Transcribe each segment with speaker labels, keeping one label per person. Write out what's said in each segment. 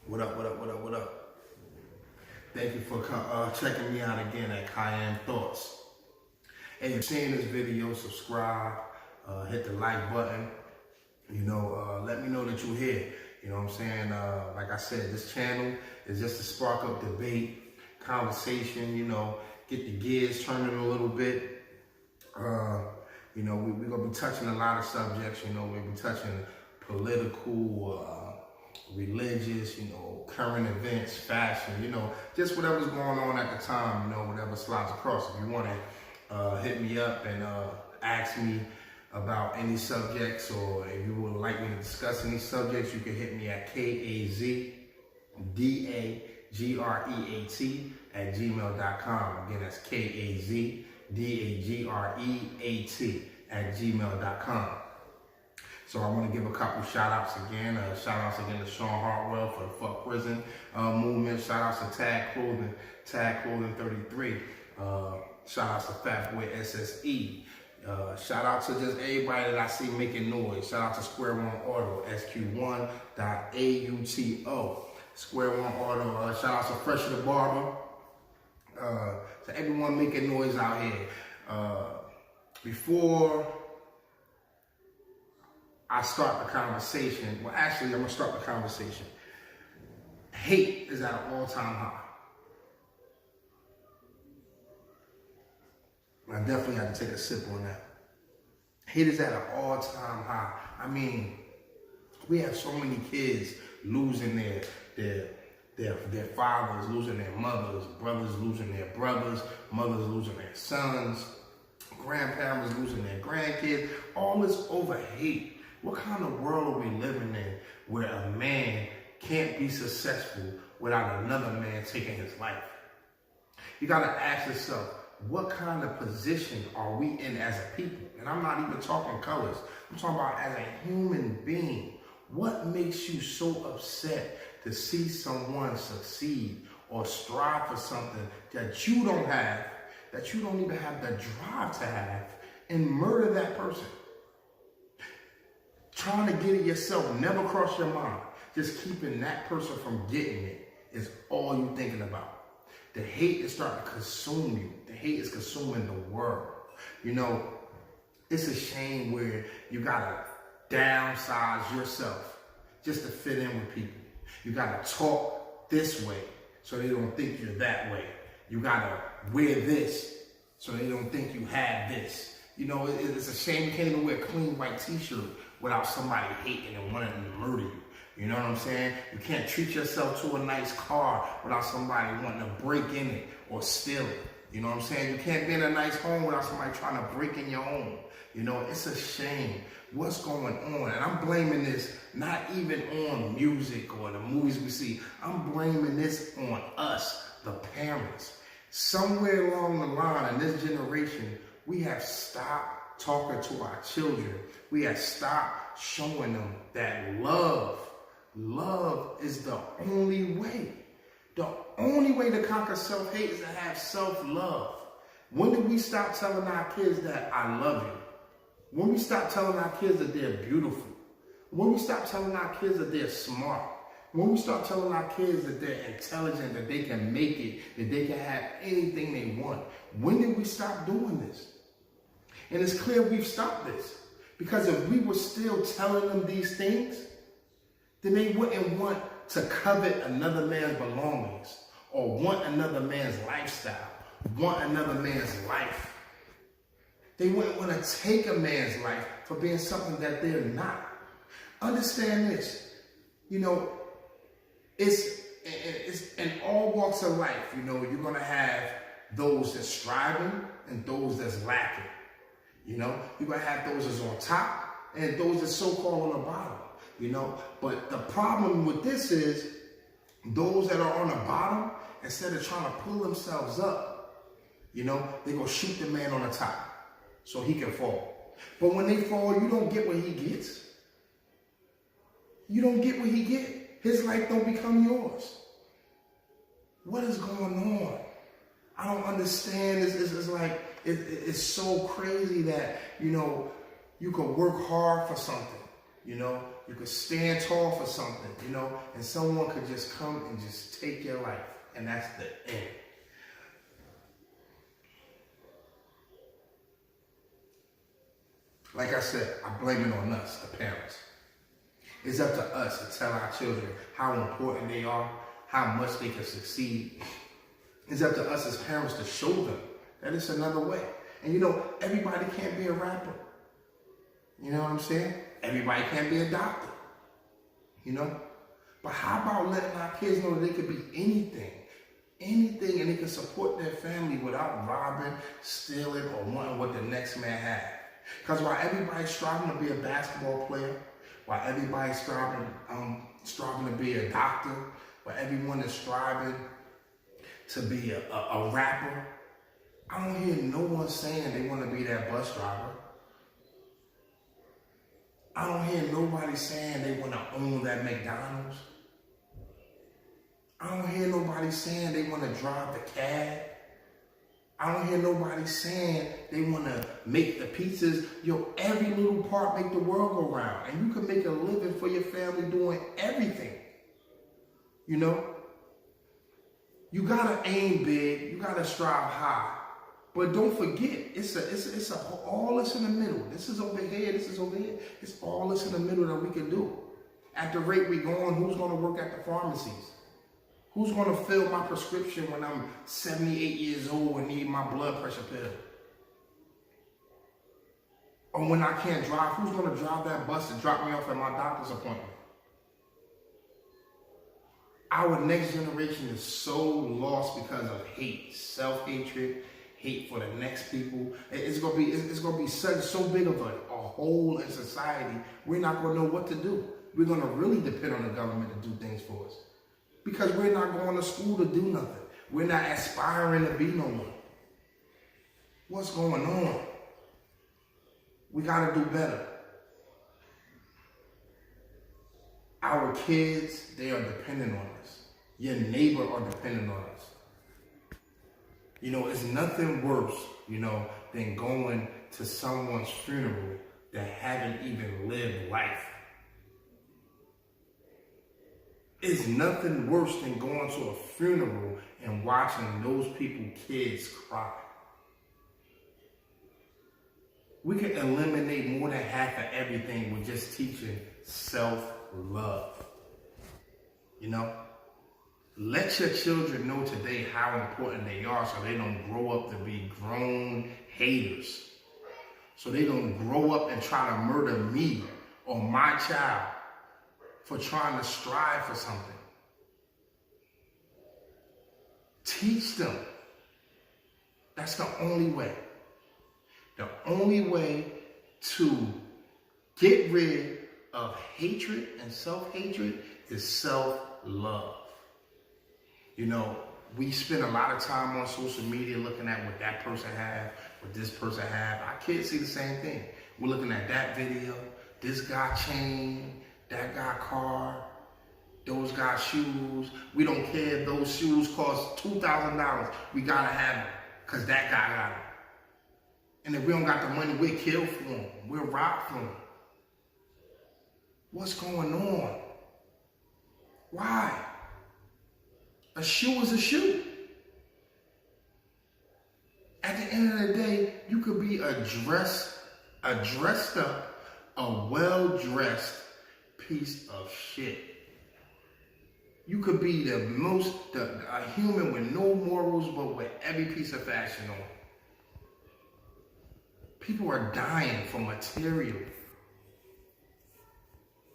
Speaker 1: What up, what up, what up, what up? Thank you for checking me out again at kyamsthoughts. Hey, if you're seeing this video, subscribe, hit the like button. Let me know that you're here. You know what I'm saying? Like I said, this channel is just to spark up debate, conversation, get the gears turning a little bit. We're going to be touching a lot of subjects. We'll be touching political, religious, current events, fashion, just whatever's going on at the time, whatever slides across. If you want to hit me up and ask me about any subjects, or if you would like me to discuss any subjects, you can hit me at KAZDAGREAT@gmail.com. Again, that's KAZDAGREAT@gmail.com. So I want to give a couple shout outs again. Shout outs again to Sean Hartwell for the Fuck Prison movement. Shout outs to Tag Clothing 33. Shout outs to Fat Boy SSE. Shout out to just everybody that I see making noise. Shout out to Square One Auto, SQ1.AUTO. Square One Auto. Shout out to Fresh the Barber. To everyone making noise out here. Before I start the conversation, I'm going to start the conversation. Hate is at an all-time high. I definitely had to take a sip on that. Hate is at an all-time high. I mean, we have so many kids losing their fathers, losing their mothers, brothers losing their brothers, mothers losing their sons, grandparents losing their grandkids. All this over hate. What kind of world are we living in where a man can't be successful without another man taking his life? You got to ask yourself, what kind of position are we in as a people? And I'm not even talking colors. I'm talking about as a human being. What makes you so upset to see someone succeed or strive for something that you don't have, that you don't even have the drive to have, and murder that person? Trying to get it yourself never crossed your mind. Just keeping that person from getting it is all you're thinking about. The hate is starting to consume you. The hate is consuming the world. It's a shame where you gotta downsize yourself just to fit in with people. You gotta talk this way so they don't think you're that way. You gotta wear this so they don't think you have this. It's a shame you can't even wear a clean white t-shirt without somebody hating and wanting to murder you. You know what I'm saying? You can't treat yourself to a nice car without somebody wanting to break in it or steal it. You know what I'm saying? You can't be in a nice home without somebody trying to break in your home. It's a shame what's going on. And I'm blaming this not even on music or the movies we see. I'm blaming this on us, the parents. Somewhere along the line in this generation, we have stopped talking to our children. We have stopped showing them that love is the only way. The only way to conquer self-hate is to have self-love. When did we stop telling our kids that I love you? When we stop telling our kids that they're beautiful? When we stop telling our kids that they're smart? When we start telling our kids that they're intelligent, that they can make it, that they can have anything they want? When did we stop doing this? And it's clear we've stopped this. Because if we were still telling them these things, then they wouldn't want to covet another man's belongings or want another man's lifestyle, want another man's life. They wouldn't want to take a man's life for being something that they're not. Understand this, it's in all walks of life, you're going to have those that's striving and those that's lacking. You're going to have those that's on top and those that's so-called on the bottom. But the problem with this is those that are on the bottom, instead of trying to pull themselves up, they're going to shoot the man on the top so he can fall. But when they fall, you don't get what he gets. You don't get what he gets. His life don't become yours. What is going on? I don't understand. It's like, it's so crazy that, you can work hard for something. You're You could stand tall for something, you know, and someone could just come and just take your life. And that's the end. Like I said, I blame it on us, the parents. It's up to us to tell our children how important they are, how much they can succeed. It's up to us as parents to show them that it's another way. And you know, everybody can't be a rapper. You know what I'm saying? Everybody can't be a doctor. You know? But how about letting our kids know that they could be anything, and they can support their family without robbing, stealing, or wanting what the next man has. Because while everybody's striving to be a basketball player, while everybody's striving to be a doctor, while everyone is striving to be a rapper, I don't hear no one saying they want to be that bus driver. I don't hear nobody saying they want to own that McDonald's. I don't hear nobody saying they want to drive the cab. I don't hear nobody saying they want to make the pizzas. Yo, every little part make the world go round. And you can make a living for your family doing everything. You know? You got to aim big. You got to strive high. But don't forget, it's all this in the middle. This is over here, this is over here. It's all this in the middle that we can do. At the rate we're going, who's going to work at the pharmacies? Who's going to fill my prescription when I'm 78 years old and need my blood pressure pill? Or when I can't drive, who's going to drive that bus to drop me off at my doctor's appointment? Our next generation is so lost because of hate, self-hatred, hate for the next people. It's gonna be so big of a hole in society. We're not gonna know what to do. We're gonna really depend on the government to do things for us, because we're not going to school to do nothing. We're not aspiring to be no one. What's going on? We gotta do better. Our kids, they are dependent on us. Your neighbor are dependent on us. You know, it's nothing worse, you know, than going to someone's funeral that haven't even lived life. It's nothing worse than going to a funeral and watching those people's kids cry. We can eliminate more than half of everything with just teaching self-love. You know? Let your children know today how important they are, so they don't grow up to be grown haters. So they don't grow up and try to murder me or my child for trying to strive for something. Teach them. That's the only way. The only way to get rid of hatred and self-hatred is self-love. You know, we spend a lot of time on social media looking at what that person have, what this person have. Our kids see the same thing. We're looking at that video, this guy chain, that guy car, those guys shoes. We don't care if those shoes cost $2,000. We gotta have them because that guy got them. And if we don't got the money, we'll kill for them. We'll rob for them. What's going on? Why? A shoe is a shoe. At the end of the day, you could be a dressed up, a well-dressed piece of shit. You could be a human with no morals, but with every piece of fashion on. People are dying for material.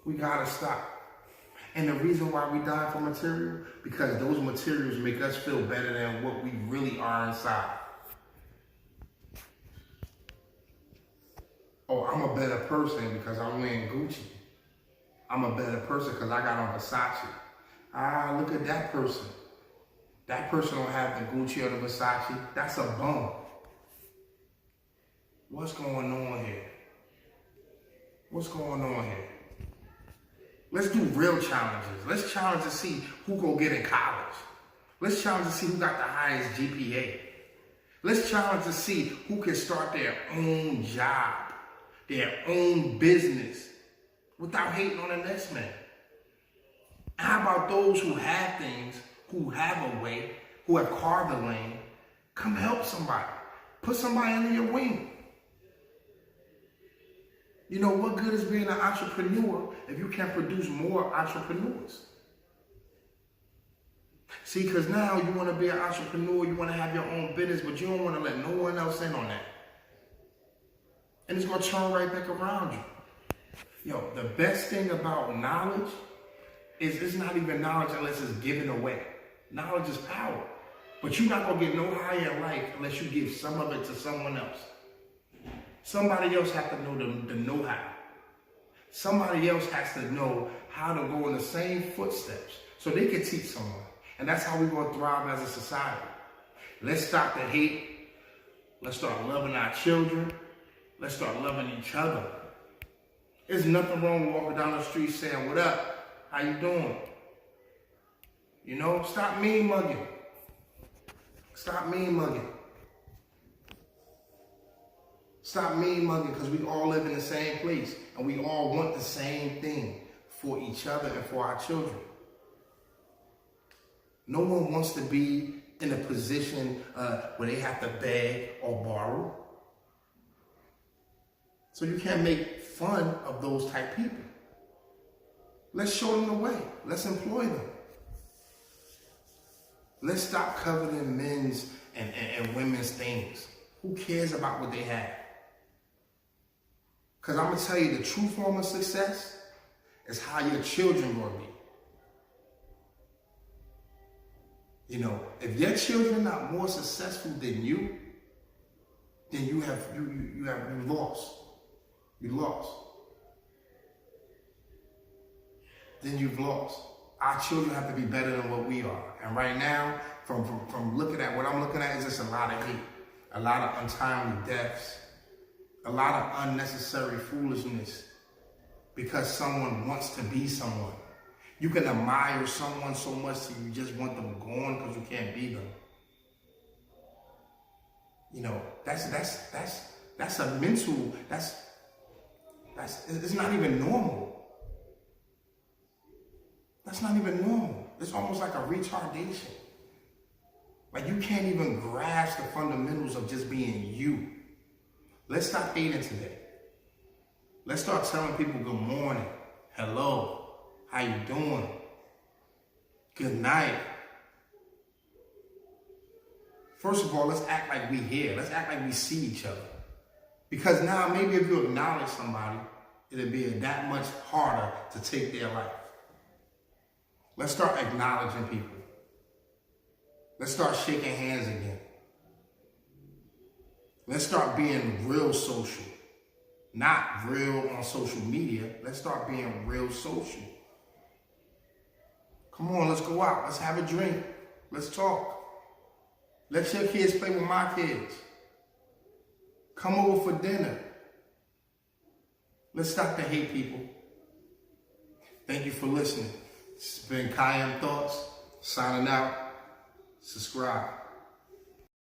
Speaker 1: We gotta stop. And the reason why we die for material, because those materials make us feel better than what we really are inside. Oh, I'm a better person because I'm wearing Gucci. I'm a better person because I got on Versace. Ah, look at that person. That person don't have the Gucci or the Versace. That's a bum. What's going on here? What's going on here? Let's do real challenges. Let's challenge to see who go get in college. Let's challenge to see who got the highest GPA. Let's challenge to see who can start their own job, their own business. without hating on the next man? How about those who have things, who have a way, who have carved a lane? Come help somebody. Put somebody under your wing. You know, what good is being an entrepreneur if you can't produce more entrepreneurs? See, because now you want to be an entrepreneur, you want to have your own business, but you don't want to let no one else in on that. And it's going to turn right back around you. Yo, the best thing about knowledge is it's not even knowledge unless it's given away. Knowledge is power. But you're not going to get no higher in life unless you give some of it to someone else. Somebody else has to know the know-how. Somebody else has to know how to go in the same footsteps so they can teach someone. And that's how we're going to thrive as a society. Let's stop the hate. Let's start loving our children. Let's start loving each other. There's nothing wrong with walking down the street saying, "What up? How you doing?" You know, stop mean mugging. Stop mean mugging. Stop mean mugging, because we all live in the same place and we all want the same thing for each other and for our children. No one wants to be in a position where they have to beg or borrow. So you can't make fun of those type people. Let's show them the way. Let's employ them. Let's stop coveting men's and women's things. Who cares about what they have? Because I'm going to tell you, the true form of success is how your children will be. You know, if your children are not more successful than you, then you lost. You lost. Then you've lost. Our children have to be better than what we are. And right now, from looking at what I'm looking at, is just a lot of hate, a lot of untimely deaths, a lot of unnecessary foolishness because someone wants to be someone. You can admire someone so much that you just want them gone because you can't be them. You know, that's a mental, it's not even normal. That's not even normal. It's almost like a retardation. Like you can't even grasp the fundamentals of just being you. Let's stop hating today. Let's start telling people good morning, hello, how you doing, good night. First of all, let's act like we here. Let's act like we see each other. Because now maybe if you acknowledge somebody, it'll be that much harder to take their life. Let's start acknowledging people. Let's start shaking hands again. Let's start being real social. Not real on social media. Let's start being real social. Come on, let's go out. Let's have a drink. Let's talk. Let your kids play with my kids. Come over for dinner. Let's stop the hate, people. Thank you for listening. It's been Kyam Thoughts, signing out. Subscribe.